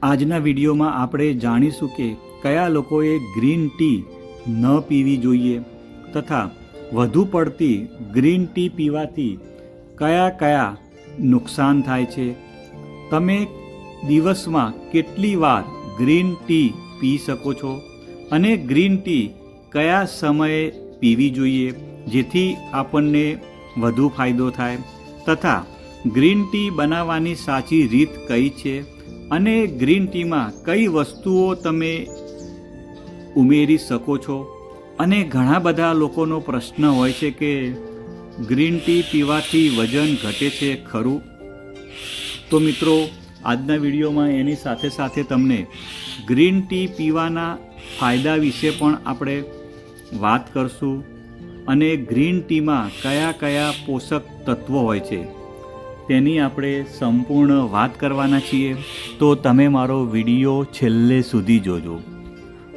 આજના વિડીયોમાં આપણે જાણીશું કે કયા લોકોએ ગ્રીન ટી ન પીવી જોઈએ તથા વધુ પડતી ગ્રીન ટી પીવાથી કયા કયા નુકસાન થાય છે, તમે દિવસમાં કેટલી વાર ગ્રીન ટી પી શકો છો અને ગ્રીન ટી કયા સમયે પીવી જોઈએ જેથી આપણને વધુ ફાયદો થાય તથા ગ્રીન ટી બનાવવાની સાચી રીત કઈ છે અને ગ્રીન ટીમાં કઈ વસ્તુઓ તમે ઉમેરી શકો છો. અને ઘણા બધા લોકોનો પ્રશ્ન હોય છે કે ગ્રીન ટી પીવાથી વજન ઘટે છે ખરું? તો મિત્રો, આજના વિડીયોમાં એની સાથે સાથે તમને ગ્રીન ટી પીવાના ફાયદા વિશે પણ આપણે વાત કરશું અને ગ્રીન ટીમાં કયા કયા પોષક તત્વો હોય છે તેની આપણે સંપૂર્ણ વાત કરવાના છીએ. તો તમે મારો વિડીયો છેલ્લે સુધી જોજો.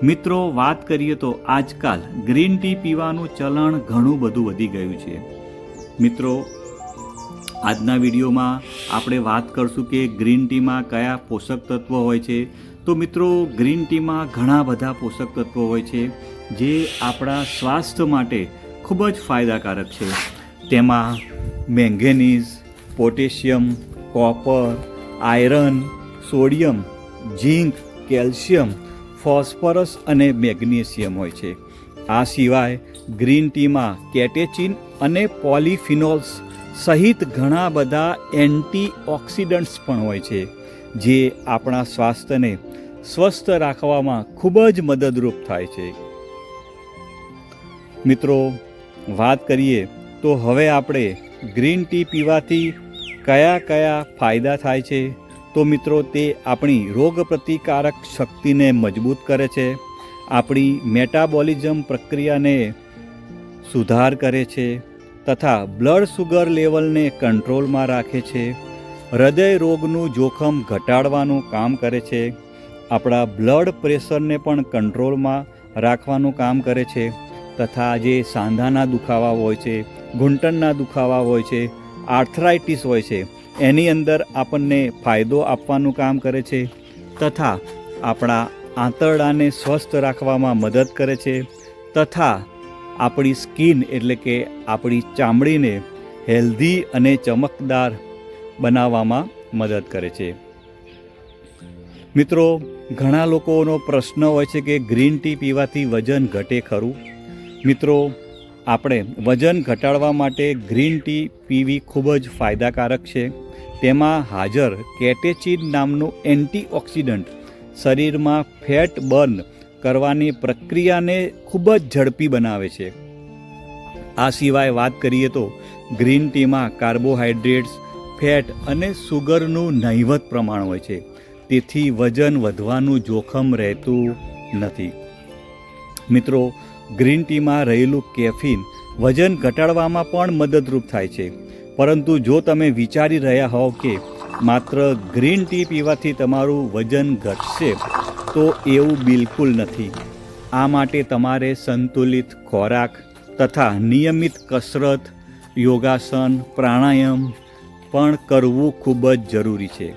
મિત્રો, વાત કરીએ તો આજકાલ ગ્રીન ટી પીવાનું ચલણ ઘણું બધું વધી ગયું છે. મિત્રો, આજના વિડીયોમાં આપણે વાત કરશું કે ગ્રીન ટીમાં કયા પોષક તત્વો હોય છે. તો મિત્રો, ગ્રીન ટીમાં ઘણા બધા પોષક તત્વો હોય છે જે આપણા સ્વાસ્થ્ય માટે ખૂબ જ ફાયદાકારક છે. તેમાં manganese, potassium, copper, iron, sodium, zinc, calcium, phosphorus અને મેગ્નેશિયમ હોય છે. આ સિવાય ગ્રીન ટીમાં કેટેચિન અને પોલિફિનોલ્સ સહિત ઘણા બધા એન્ટીઓક્સિડન્ટ્સ પણ હોય છે જે આપણા સ્વાસ્થ્યને સ્વસ્થ રાખવામાં ખૂબ જ મદદરૂપ થાય છે. મિત્રો, વાત કરીએ તો હવે આપણે ગ્રીન ટી પીવાથી કયા કયા ફાયદા થાય છે. તો મિત્રો, તે આપણી રોગપ્રતિકારક શક્તિને મજબૂત કરે છે, આપણી મેટાબોલિઝમ પ્રક્રિયાને સુધાર કરે છે તથા બ્લડ સુગર લેવલને કંટ્રોલમાં રાખે છે, હૃદય રોગનું જોખમ ઘટાડવાનું કામ કરે છે, આપણા બ્લડ પ્રેશરને પણ કંટ્રોલમાં રાખવાનું કામ કરે છે તથા જે સાંધાના દુખાવા હોય છે, ઘૂંટણના દુખાવા હોય છે, આર્થરાઇટિસ હોય છે, એની અંદર આપણને ફાયદો આપવાનું કામ કરે છે તથા આપણા આંતરડાને સ્વસ્થ રાખવામાં મદદ કરે છે તથા આપણી સ્કિન એટલે કે આપણી ચામડીને હેલ્ધી અને ચમકદાર બનાવવામાં મદદ કરે છે. મિત્રો, ઘણા લોકોનો પ્રશ્ન હોય છે કે ગ્રીન ટી પીવાથી વજન ઘટે ખરું? મિત્રો, આપણે વજન ઘટાડવા માટે ગ્રીન ટી પીવી ખૂબ જ ફાયદાકારક છે. તેમાં હાજર કેટેચિન નામનું એન્ટીઓક્સિડન્ટ શરીરમાં ફેટ બર્ન કરવાની પ્રક્રિયાને ખૂબ જ ઝડપી બનાવે છે. આ સિવાય વાત કરીએ તો ગ્રીન ટીમાં કાર્બોહાઈડ્રેટ્સ, ફેટ અને સુગરનું નહિવત પ્રમાણ હોય છે, તેથી વજન વધવાનું જોખમ રહેતું નથી. મિત્રો, ગ્રીન ટીમાં રહેલું કેફીન વજન ઘટાડવામાં પણ મદદરૂપ થાય છે. પરંતુ જો તમે વિચારી રહ્યા હોવ કે માત્ર ગ્રીન ટી પીવાથી તમારું વજન ઘટશે તો એવું બિલકુલ નથી. આ માટે તમારે સંતુલિત ખોરાક તથા નિયમિત કસરત, યોગાસન, પ્રાણાયામ પણ કરવું ખૂબ જ જરૂરી છે.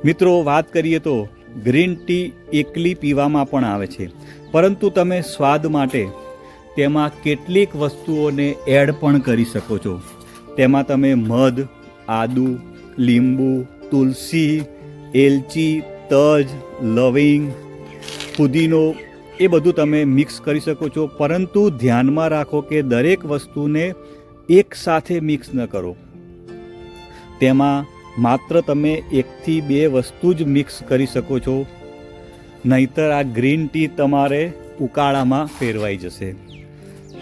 મિત્રો, વાત કરીએ તો ગ્રીન ટી એકલી પીવામાં પણ આવે છે, પરંતુ તમે સ્વાદ માટે તેમાં કેટલીક વસ્તુઓને એડ પણ કરી શકો છો. તેમાં તમે મધ, આદુ, લીંબુ, તુલસી, એલચી, તજ, લવિંગ, પુદીનો એ બધું તમે મિક્સ કરી શકો છો. પરંતુ ધ્યાનમાં રાખો કે દરેક વસ્તુને એકસાથે મિક્સ ન કરો. તેમાં માત્ર તમે 1 થી 2 વસ્તુ જ મિક્સ કરી શકો છો, નહીતર આ ગ્રીન ટી તમારે ઉકાળામાં ફેરવાઈ જશે.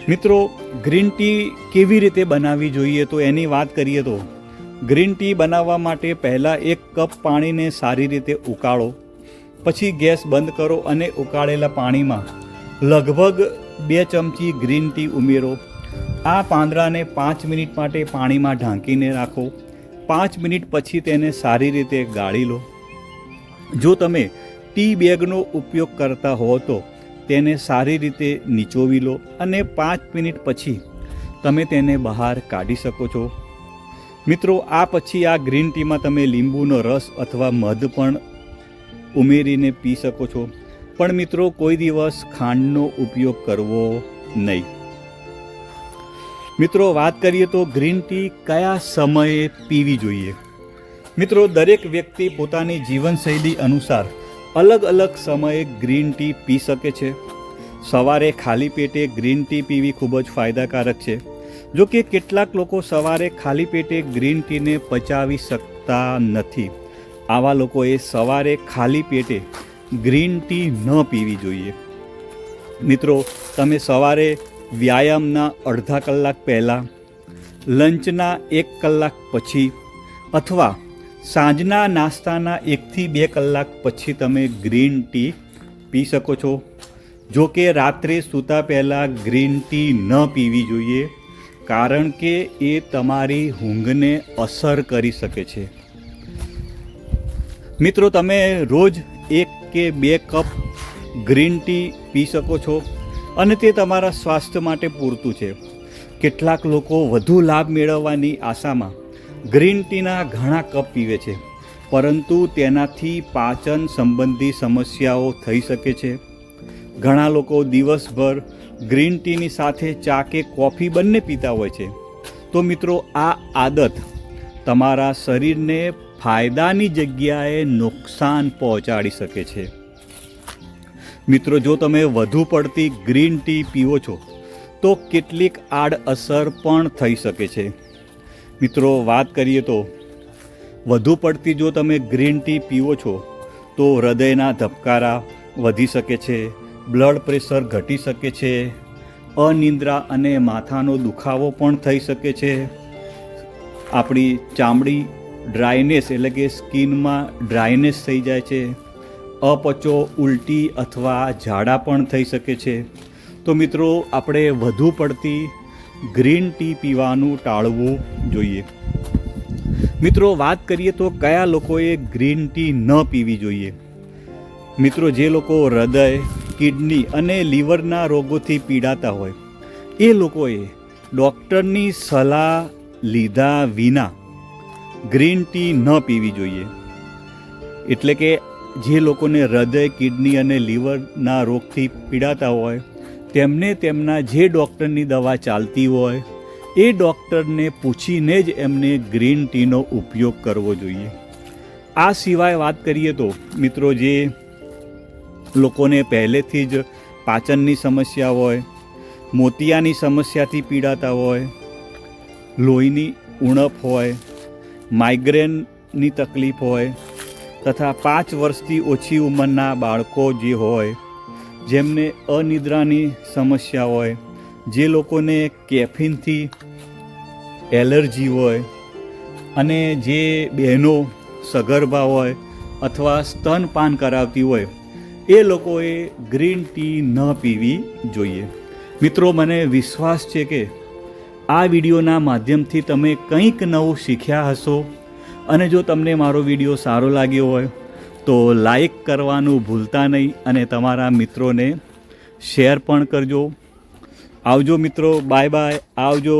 મિત્રો, ગ્રીન ટી કેવી રીતે બનાવવી જોઈએ તો એની વાત કરીએ તો ગ્રીન ટી બનાવવા માટે પહેલાં 1 કપ પાણીને સારી રીતે ઉકાળો, પછી ગેસ બંધ કરો અને ઉકાળેલા પાણીમાં લગભગ 2 ચમચી ગ્રીન ટી ઉમેરો. આ પાંદડાને 5 મિનિટ માટે પાણીમાં ઢાંકીને રાખો. 5 મિનિટ પછી તેને સારી રીતે ગાળી લો. જો તમે ટી બેગનો ઉપયોગ કરતા હો તો તેને સારી રીતે નીચોવી લો અને 5 મિનિટ પછી તમે તેને બહાર કાઢી શકો છો. મિત્રો, આ પછી આ ગ્રીન ટીમાં તમે લીંબુનો રસ અથવા મધ પણ ઉમેરીને પી શકો છો, પણ મિત્રો કોઈ દિવસ ખાંડનો ઉપયોગ કરવો નહીં. મિત્રો વાત કરીએ તો ગ્રીન ટી કયા સમયે પીવી જોઈએ. મિત્રો દરેક વ્યક્તિ પોતાની જીવનશૈલી અનુસાર અલગ અલગ સમયે ગ્રીન ટી પી શકે છે. સવારે ખાલી પેટે ગ્રીન ટી પીવી ખૂબ જ ફાયદાકારક છે. જો કે કેટલાક લોકો સવારે ખાલી પેટે ગ્રીન ટીને પચાવી શકતા નથી. આવા લોકોએ સવારે ખાલી પેટે ગ્રીન ટી ન પીવી જોઈએ. મિત્રો તમે સવારે વ્યાયામના અડધા કલાક પહેલાં, લંચના 1 કલાક પછી અથવા સાંજના નાસ્તાના 1 થી 2 કલાક પછી તમે ગ્રીન ટી પી શકો છો. જો કે રાત્રે સૂતા પહેલાં ગ્રીન ટી ન પીવી જોઈએ, કારણ કે એ તમારી ઊંઘને અસર કરી શકે છે. મિત્રો તમે રોજ 1 કે 2 કપ ગ્રીન ટી પી શકો છો અને તે તમારા સ્વાસ્થ્ય માટે પૂરતું છે. કેટલાક લોકો વધુ લાભ મેળવવાની આશામાં ગ્રીન ટીના ઘણા કપ પીવે છે, પરંતુ તેનાથી પાચન સંબંધી સમસ્યાઓ થઈ શકે છે. ઘણા લોકો દિવસભર ગ્રીન ટીની સાથે ચા કે કોફી બંને પીતા હોય છે. તો મિત્રો આ આદત તમારા શરીરને ફાયદાની જગ્યાએ નુકસાન પહોંચાડી શકે છે. મિત્રો જો તમે વધુ પડતી ગ્રીન ટી પીવો છો તો કેટલીક આડઅસર પણ થઈ શકે છે. મિત્રો વાત કરીએ તો વધુ પડતી જો તમે ગ્રીન ટી પીવો છો તો હૃદયના ધબકારા વધી શકે છે, બ્લડ પ્રેશર ઘટી શકે છે, અનિદ્રા અને માથાનો દુખાવો પણ થઈ શકે છે. આપણી ચામડી ડ્રાયનેસ એટલે કે સ્કિનમાં ડ્રાયનેસ થઈ જાય છે. અપચો, ઉલટી અથવા ઝાડા પણ થઈ શકે છે. તો મિત્રો આપણે વધુ પડતી ગ્રીન ટી પીવાનું ટાળવું જોઈએ. મિત્રો વાત કરીએ તો કયા લોકોએ ગ્રીન ટી ન પીવી જોઈએ. મિત્રો જે લોકો હૃદય, કિડની અને લીવરના રોગોથી પીડાતા હોય એ લોકોએ ડૉક્ટરની સલાહ લીધા વિના ગ્રીન ટી ન પીવી જોઈએ. એટલે કે જે લોકોને હૃદય, કિડની અને લીવરના રોગથી પીડાતા હોય તેમને તેમના જે ડૉક્ટરની દવા ચાલતી હોય એ ડૉક્ટરને પૂછીને જ એમને ગ્રીન ટીનો ઉપયોગ કરવો જોઈએ. આ સિવાય વાત કરીએ તો મિત્રો જે લોકોને પહેલેથી જ પાચનની સમસ્યા હોય, મોતિયાની સમસ્યાથી પીડાતા હોય, લોહીની ઉણપ હોય, માઇગ્રેનની તકલીફ હોય તથા 5 વર્ષથી ઓછી ઉંમરના બાળકો જે હોય, જેમને અનિદ્રાની સમસ્યા હોય, જે લોકોને કેફીનથી એલર્જી હોય અને જે બહેનો સગર્ભા હોય અથવા સ્તનપાન કરાવતી હોય એ લોકોએ ગ્રીન ટી ન પીવી જોઈએ. મિત્રો મને વિશ્વાસ છે કે આ વિડીયોના માધ્યમથી તમે કંઈક નવું શીખ્યા હશો અને જો તમને મારો વિડીયો સારો લાગ્યો હોય તો લાઈક કરવાનું ભૂલતા નહીં અને તમારા મિત્રોને શેર પણ કરજો. આવજો મિત્રો, બાય બાય, આવજો.